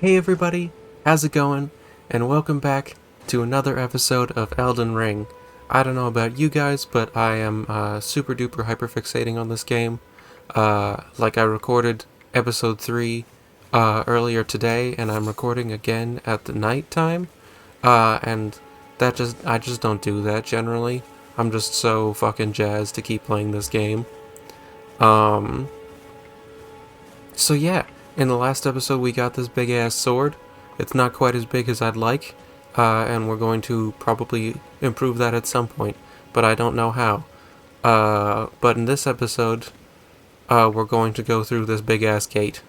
Hey everybody, how's it going? And welcome back to another episode of Elden Ring. I don't know about you guys, but I am super duper hyperfixating on this game. I recorded episode 3 earlier today, and I'm recording again at the night time. And I just don't do that generally. I'm just so fucking jazzed to keep playing this game. Um, So yeah, in the last episode we got this big ass sword. It's not quite as big as I'd like, and we're going to probably improve that at some point, but I don't know how. But in this episode, we're going to go through this big ass gate.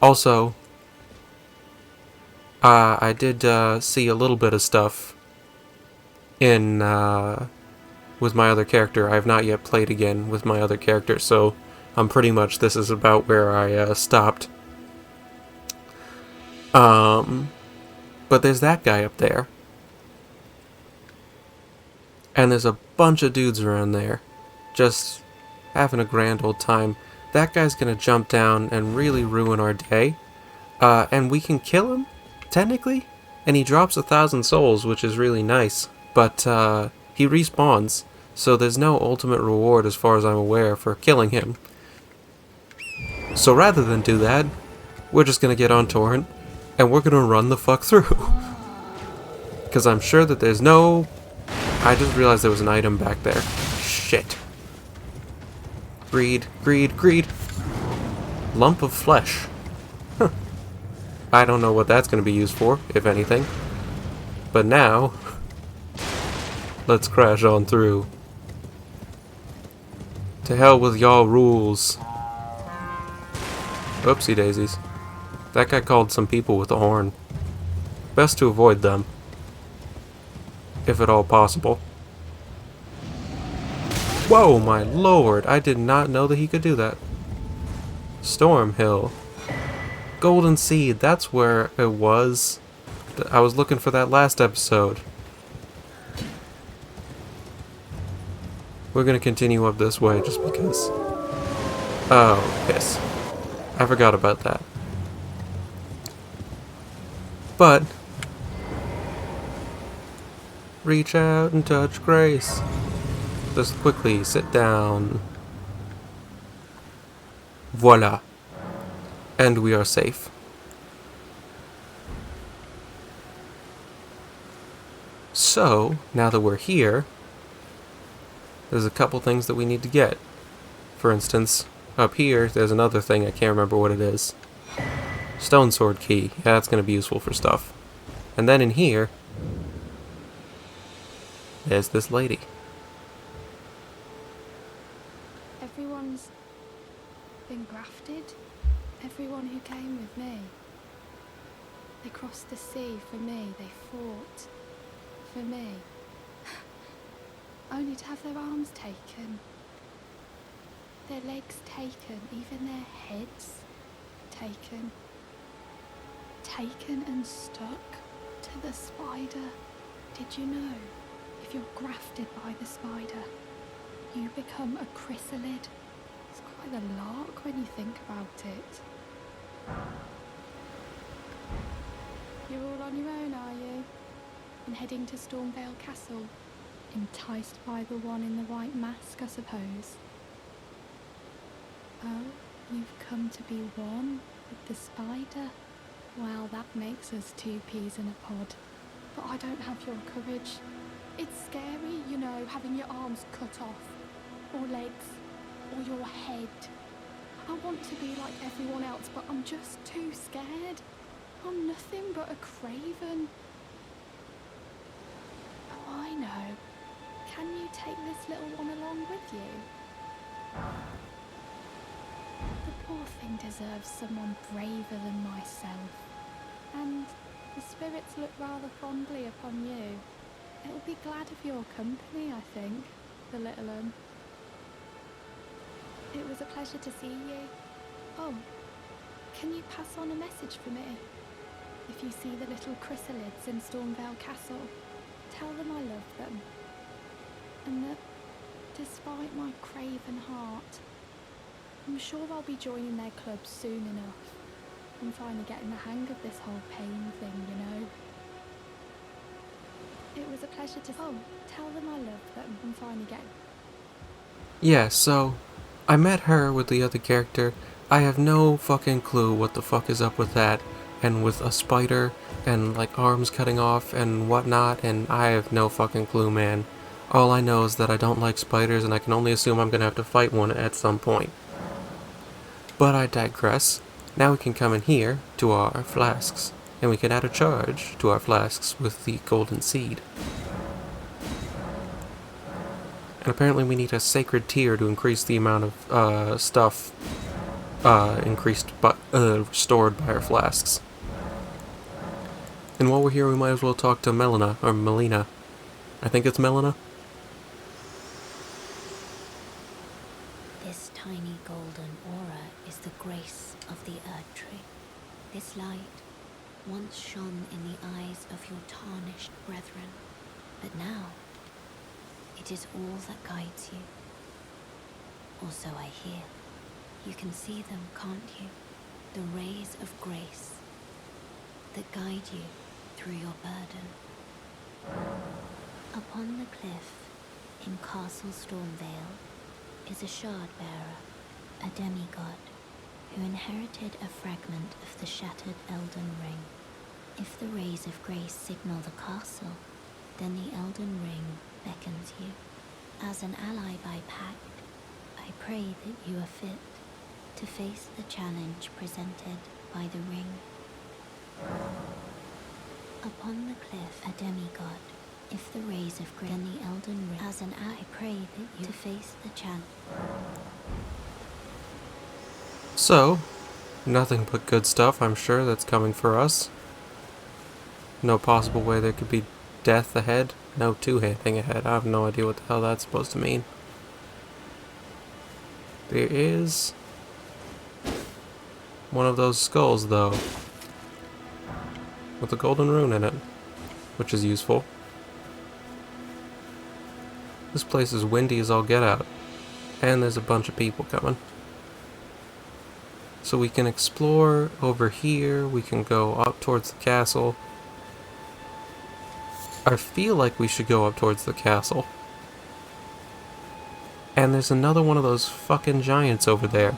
Also, I did see a little bit of stuff in with my other character. I have not yet played again with my other character, so I'm pretty much this is about where I stopped. But there's that guy up there. And there's a bunch of dudes around there. Just having a grand old time. That guy's gonna jump down and really ruin our day. And we can kill him, technically. And he drops 1,000 souls, which is really nice. But he respawns. So there's no ultimate reward as far as I'm aware for killing him. So rather than do that, we're just gonna get on Torrent. And we're gonna run the fuck through. Because I'm sure that there's no... I just realized there was an item back there. Shit. Greed, greed, greed. Lump of flesh. Huh. I don't know what that's going to be used for, if anything. But now, let's crash on through. To hell with y'all rules. Oopsie daisies. That guy called some people with a horn. Best to avoid them. If at all possible. Whoa, my lord! I did not know that he could do that. Storm Hill. Golden Seed, that's where it was. I was looking for that last episode. We're gonna continue up this way just because. Oh, piss. I forgot about that. But reach out and touch grace. Just quickly sit down. Voila. And we are safe. So, now that we're here, there's a couple things that we need to get. For instance, up here, there's another thing, I can't remember what it is. Stone sword key. Yeah, that's going to be useful for stuff. And then in here, there's this lady. Everyone's been grafted. Everyone who came with me. They crossed the sea for me. They fought for me. Only to have their arms taken. Their legs taken. Even their heads taken. Taken and stuck to the spider. Did you know? If you're grafted by the spider, you become a chrysalid. It's quite a lark when you think about it. You're all on your own, are you? And heading to Stormvale Castle? Enticed by the one in the white mask, I suppose. Oh, you've come to be one with the spider? Well, that makes us two peas in a pod. But I don't have your courage. It's scary, you know, having your arms cut off. Or legs. Or your head. I want to be like everyone else, but I'm just too scared. I'm nothing but a craven. Oh, I know. Can you take this little one along with you? The poor thing deserves someone braver than myself. And the spirits look rather fondly upon you. It'll be glad of your company, I think, the little one. It was a pleasure to see you. Oh, can you pass on a message for me? If you see the little chrysalids in Stormvale Castle, tell them I love them. And that, despite my craven heart, I'm sure I'll be joining their club soon enough. I'm finally getting the hang of this whole pain thing, you know. It was a pleasure to... Oh, tell them I love them. I'm finally getting... Yeah, so I met her with the other character. I have no fucking clue what the fuck is up with that, and with a spider, and like arms cutting off and whatnot, and I have no fucking clue, man. All I know is that I don't like spiders, and I can only assume I'm gonna have to fight one at some point. But I digress. Now we can come in here to our flasks, and we can add a charge to our flasks with the golden seed. And apparently we need a sacred tier to increase the amount of stuff restored by our flasks. And while we're here, we might as well talk to Melina. I think it's Melina. This tiny golden aura is the grace of the Earth Tree. This light once shone in the eyes of your tarnished brethren, but now it is all that guides you. Or so I hear. You can see them, can't you? The rays of grace that guide you through your burden. Upon the cliff in Castle Stormvale is a shard bearer, a demigod, who inherited a fragment of the shattered Elden Ring. If the rays of grace signal the castle, then the Elden Ring beckons you. As an ally by pact, I pray that you are fit to face the challenge presented by the ring. Upon the cliff, a demigod. If the rays of grace, then the Elden Ring. As an ally, I pray that you to face the challenge. So, nothing but good stuff, I'm sure, that's coming for us. No possible way there could be death ahead. No two-handing ahead. I have no idea what the hell that's supposed to mean. There is one of those skulls, though, with a golden rune in it, which is useful. This place is windy as all get out, and there's a bunch of people coming. So we can explore over here, we can go up towards the castle. I feel like we should go up towards the castle. And there's another one of those fucking giants over there.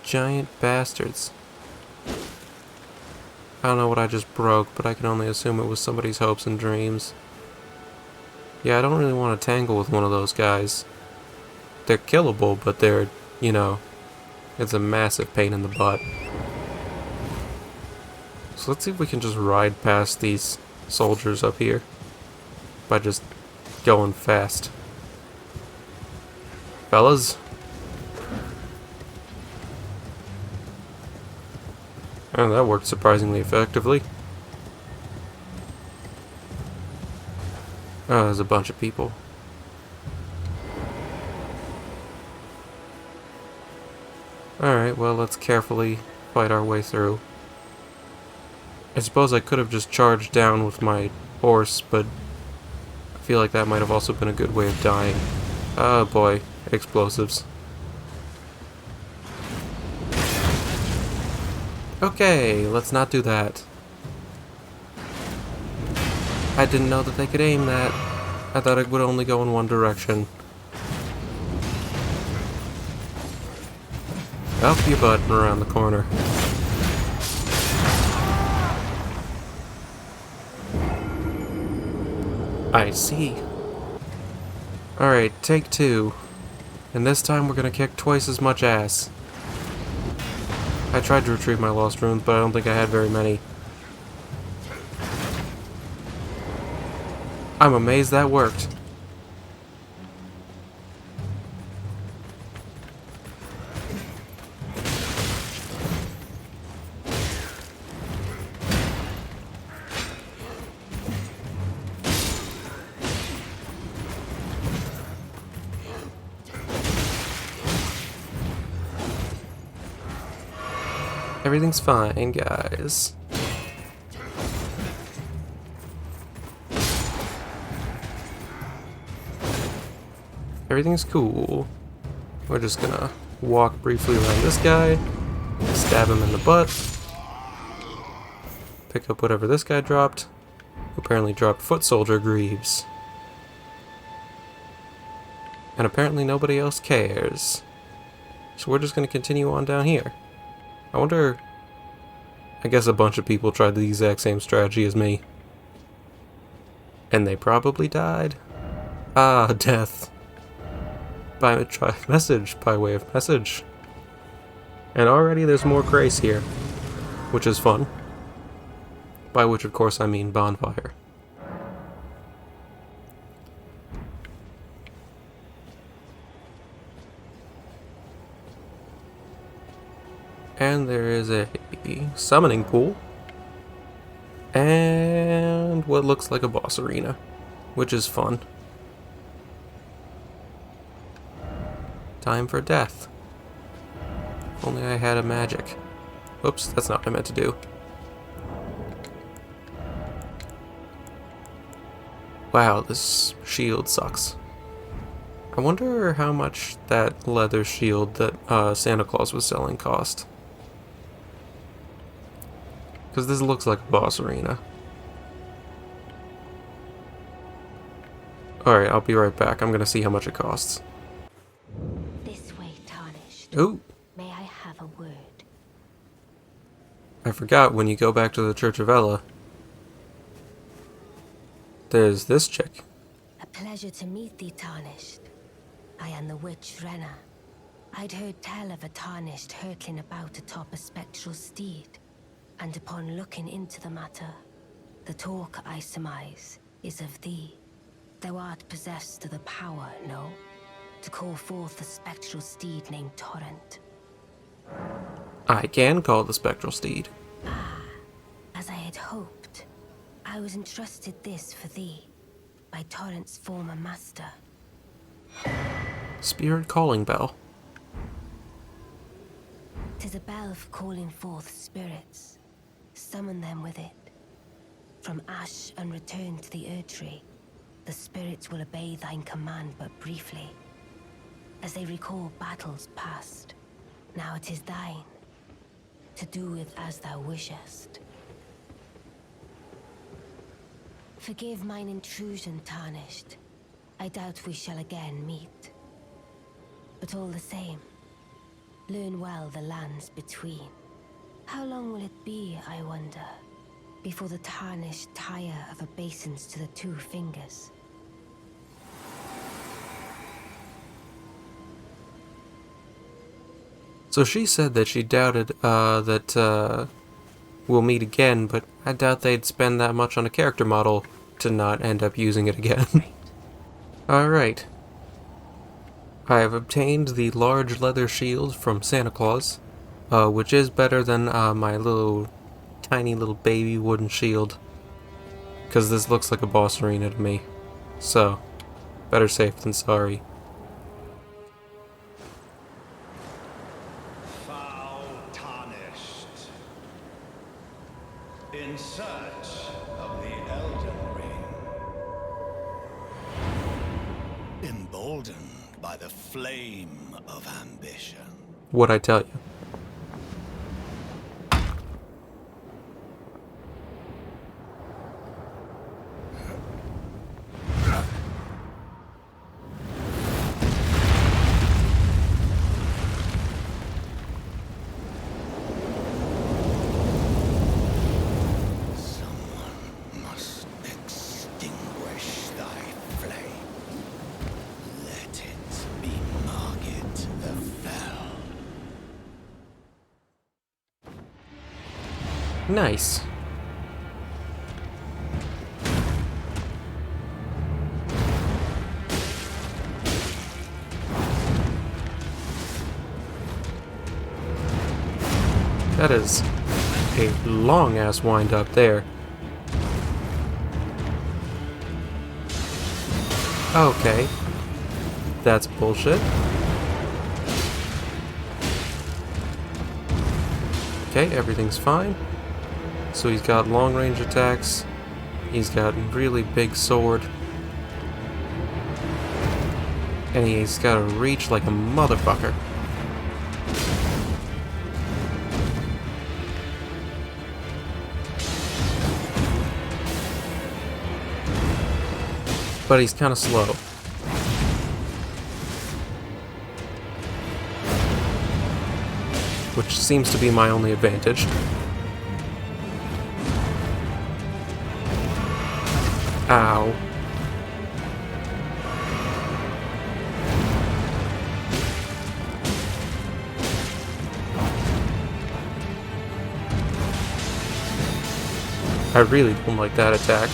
Giant bastards. I don't know what I just broke, but I can only assume it was somebody's hopes and dreams. Yeah, I don't really want to tangle with one of those guys. They're killable, but they're, you know, it's a massive pain in the butt. So let's see if we can just ride past these soldiers up here by just going fast. Fellas? Oh, that worked surprisingly effectively. Oh, there's a bunch of people. Alright, well, let's carefully fight our way through. I suppose I could have just charged down with my horse, but I feel like that might have also been a good way of dying. Oh boy, explosives. Okay, let's not do that. I didn't know that they could aim that. I thought it would only go in one direction. Up your butt and around the corner. I see. Alright, take two. And this time we're gonna kick twice as much ass. I tried to retrieve my lost runes, but I don't think I had very many. I'm amazed that worked. Everything's fine, guys. Everything's cool. We're just gonna walk briefly around this guy, stab him in the butt, pick up whatever this guy dropped, who apparently dropped foot soldier greaves. And apparently nobody else cares. So we're just going to continue on down here. I wonder... I guess a bunch of people tried the exact same strategy as me. And they probably died. Ah, death. By way of message. And already there's more grace here, which is fun. By which, of course, I mean bonfire. And there is a summoning pool. And what looks like a boss arena, which is fun. Time for death. If only I had a magic. Oops, that's not what I meant to do. Wow, this shield sucks. I wonder how much that leather shield that Santa Claus was selling cost. Because this looks like a boss arena. Alright, I'll be right back. I'm gonna see how much it costs. This way, Tarnished. Ooh! May I have a word? I forgot, when you go back to the Church of Ella, there's this chick. A pleasure to meet thee, Tarnished. I am the witch Renna. I'd heard tell of a Tarnished hurtling about atop a spectral steed, and upon looking into the matter, the talk, I surmise, is of thee. Thou art possessed of the power, no? To call forth the spectral steed named Torrent. I can call the spectral steed. As I had hoped, I was entrusted this for thee, by Torrent's former master. Spirit calling bell. 'Tis a bell for calling forth spirits. Summon them with it. From ash and return to the Erdtree, the spirits will obey thine command but briefly, as they recall battles past. Now it is thine, to do with as thou wishest. Forgive mine intrusion, Tarnished. I doubt we shall again meet. But all the same, learn well the lands between. How long will it be, I wonder, before the Tarnished tire of obeisance to the 2 fingers? So she said that she doubted that we'll meet again, but I doubt they'd spend that much on a character model to not end up using it again. Alright. I have obtained the large leather shield from Santa Claus, which is better than my tiny little baby wooden shield, because this looks like a boss arena to me. So, better safe than sorry. In search of the Elden Ring. Emboldened by the flame of ambition. What'd I tell you? Nice. That is a long-ass wind up there. Okay. That's bullshit. Okay, everything's fine. So he's got long-range attacks. He's got a really big sword. And he's got a reach like a motherfucker. but he's kind of slow. Which seems to be my only advantage. Ow. I really don't like that attack.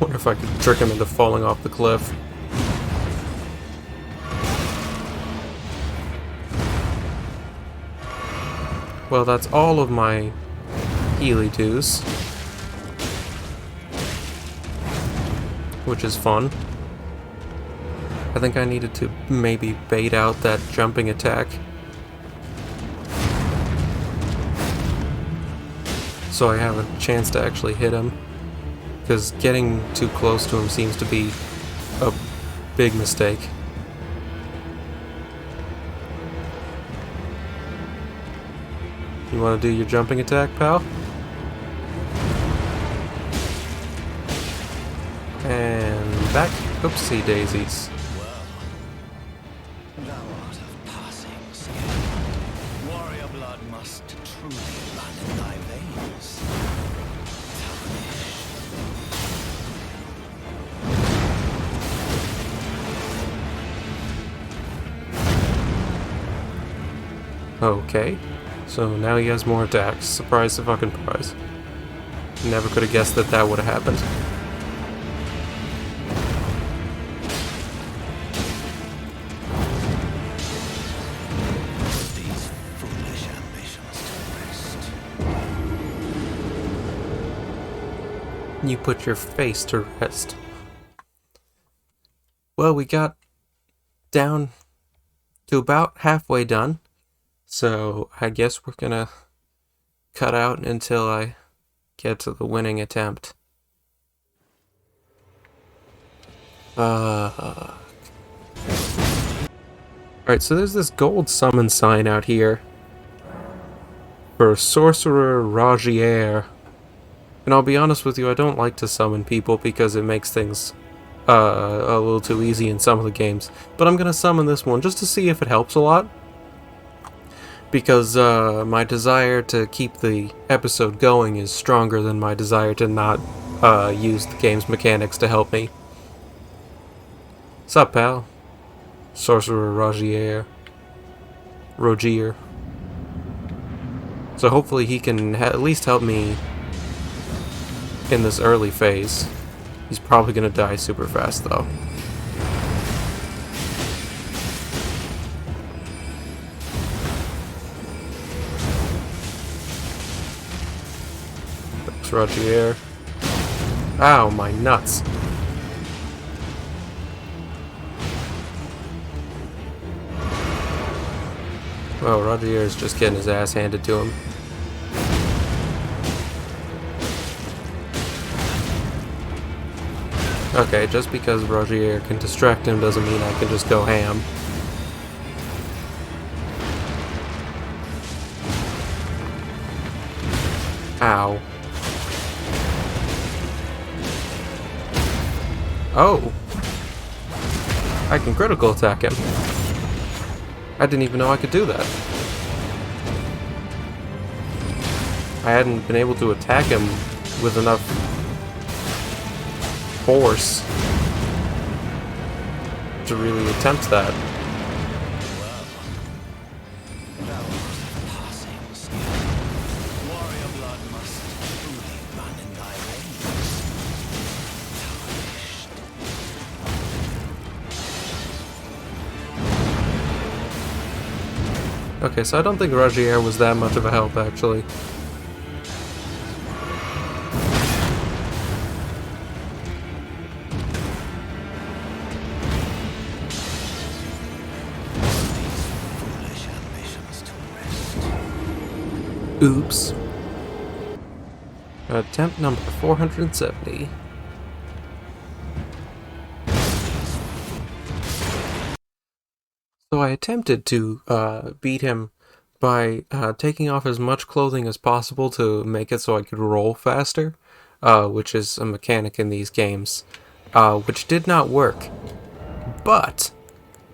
Wonder if I could trick him into falling off the cliff. Well, that's all of my Healy 2s. Which is fun. I think I needed to maybe bait out that jumping attack. So I have a chance to actually hit him. Because getting too close to him seems to be a big mistake. You want to do your jumping attack, pal? And back. Oopsie daisies. Well, thou art of passing skill. Warrior blood must truly run in thy veins. Okay. So now he has more attacks. Surprise the fucking prize. Never could have guessed that that would have happened. These foolish ambitions to rest. You put your face to rest. Well, we got down to about halfway done. So I guess we're gonna cut out until I get to the winning attempt. Alright, so there's this gold summon sign out here for Sorcerer Ragier. And I'll be honest with you, I don't like to summon people because it makes things a little too easy in some of the games. But I'm gonna summon this one just to see if it helps a lot. Because my desire to keep the episode going is stronger than my desire to not use the game's mechanics to help me. Sup, pal? Sorcerer Rogier. So hopefully he can at least help me in this early phase. He's probably gonna die super fast, though. Rogier. Ow, my nuts. Well, Rogier is just getting his ass handed to him. Okay, just because Rogier can distract him doesn't mean I can just go ham. Ow. Oh! I can critical attack him. I didn't even know I could do that. I hadn't been able to attack him with enough force to really attempt that. Well, thou art of passing skill. Warrior blood must truly run in thy veins. Okay, so I don't think Rogier was that much of a help, actually. Foolish ambitions to rest. Oops. Attempt number 470. So I attempted to beat him by taking off as much clothing as possible to make it so I could roll faster, which is a mechanic in these games, which did not work. But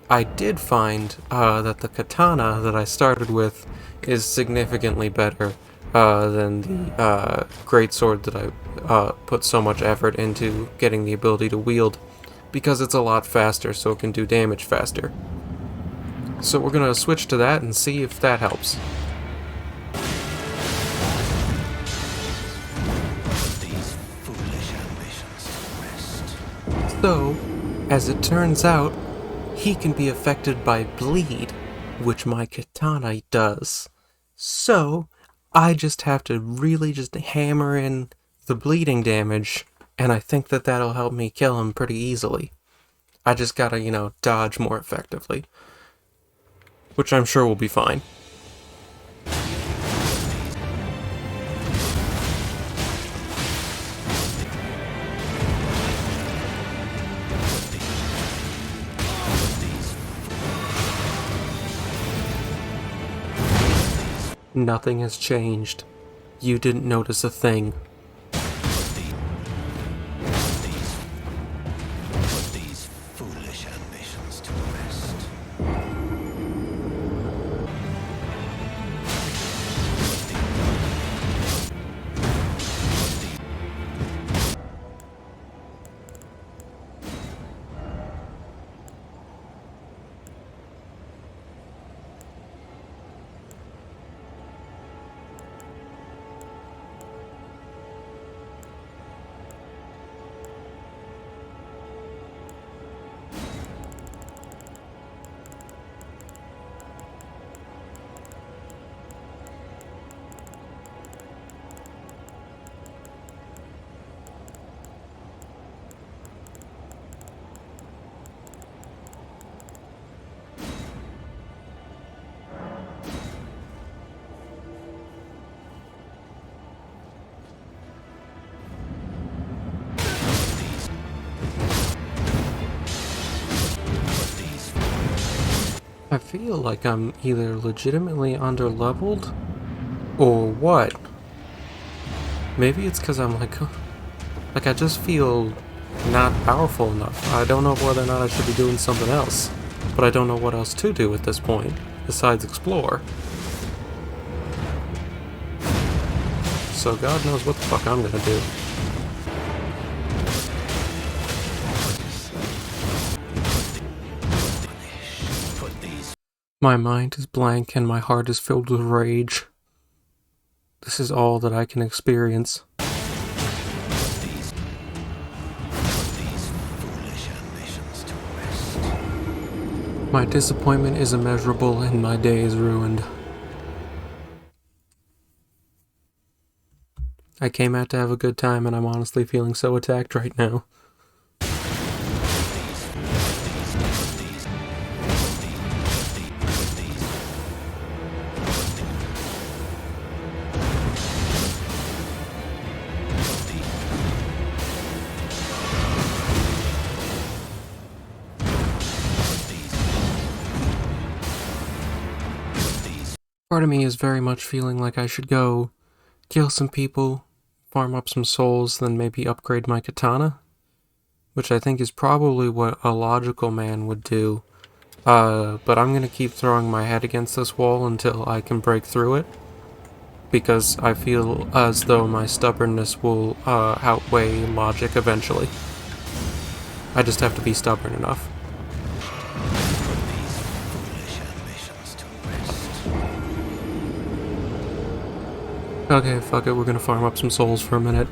I did find that the katana that I started with is significantly better than the greatsword that I put so much effort into getting the ability to wield, because it's a lot faster, so it can do damage faster. So we're gonna switch to that and see if that helps. These foolish ambitions to rest. So, as it turns out, he can be affected by bleed, which my katana does. So, I just have to really just hammer in the bleeding damage, and I think that that'll help me kill him pretty easily. I just gotta, dodge more effectively. Which I'm sure will be fine. Nothing has changed. You didn't notice a thing. These foolish ambitions to rest. I feel like I'm either legitimately underleveled or what. Maybe it's because I'm like I just feel not powerful enough. I don't know whether or not I should be doing something else, but I don't know what else to do at this point besides explore. So God knows what the fuck I'm gonna do. My mind is blank and my heart is filled with rage. This is all that I can experience. These foolish ambitions to rest. My disappointment is immeasurable and my day is ruined. I came out to have a good time and I'm honestly feeling so attacked right now. Part of me is very much feeling like I should go kill some people, farm up some souls, then maybe upgrade my katana, which I think is probably what a logical man would do. But I'm gonna keep throwing my head against this wall until I can break through it, because I feel as though my stubbornness will outweigh logic eventually. I just have to be stubborn enough. Okay, fuck it, we're gonna farm up some souls for a minute.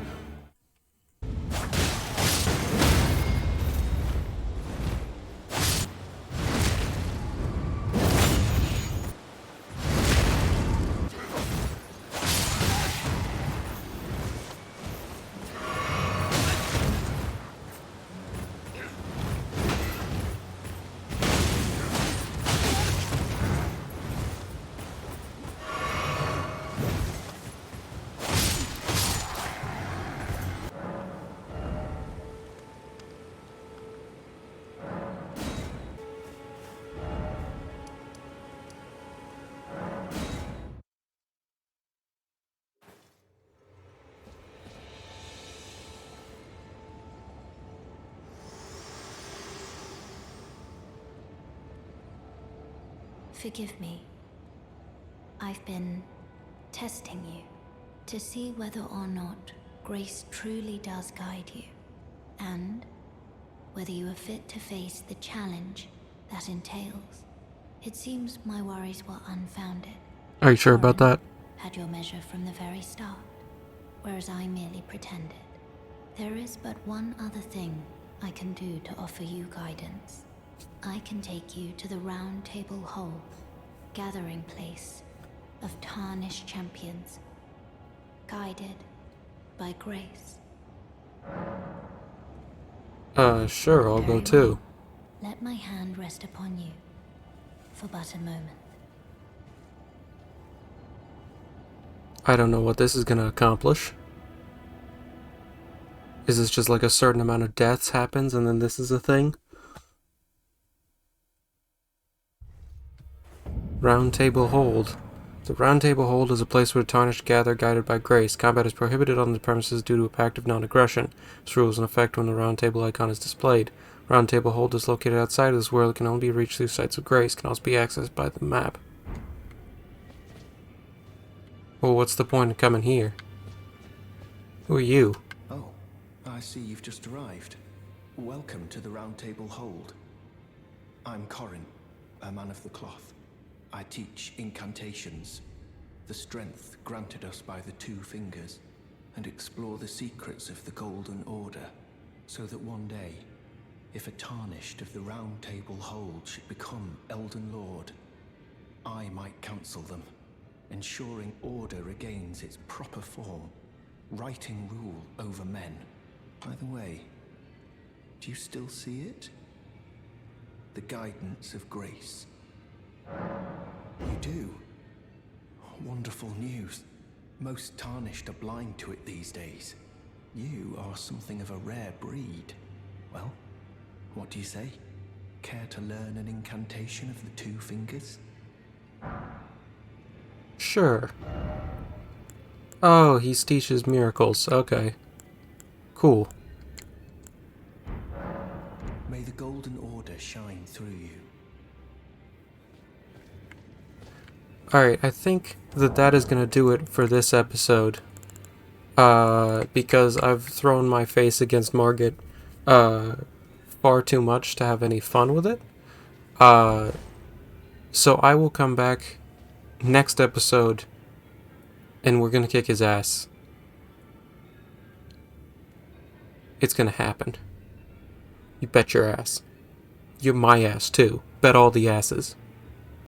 Forgive me. I've been testing you to see whether or not grace truly does guide you, and whether you are fit to face the challenge that entails. It seems my worries were unfounded. Are you sure about Corin that? had your measure from the very start, whereas I merely pretended. There is but one other thing I can do to offer you guidance. I can take you to the Round Table Hall, gathering place of tarnished champions, guided by grace. Sure, I'll go Very too. well. Let my hand rest upon you for but a moment. I don't know what this is gonna accomplish. Is this just like a certain amount of deaths happens and then this is a thing? Round Table Hold. The Round Table Hold is a place where the tarnished gather guided by grace. Combat is prohibited on the premises due to a pact of non-aggression. This rule is in effect when the Round Table icon is displayed. Round Table Hold is located outside of this world. It can only be reached through sites of grace. It can also be accessed by the map. Well, what's the point of coming here? Who are you? Oh, I see you've just arrived. Welcome to the Round Table Hold. I'm Corin, a man of the cloth. I teach incantations, the strength granted us by the Two Fingers, and explore the secrets of the Golden Order, so that one day, if a tarnished of the Round Table Hold should become Elden Lord, I might counsel them, ensuring order regains its proper form, righting rule over men. By the way, do you still see it? The guidance of grace. You do? Wonderful news. Most tarnished are blind to it these days. You are something of a rare breed. Well, what do you say? Care to learn an incantation of the Two Fingers? Sure. Oh, he teaches miracles. Okay. Cool. May the Golden Order shine through you. Alright, I think that is gonna do it for this episode. Because I've thrown my face against Margit, far too much to have any fun with it. So I will come back next episode, and we're gonna kick his ass. It's gonna happen. You bet your ass. You my ass, too. Bet all the asses.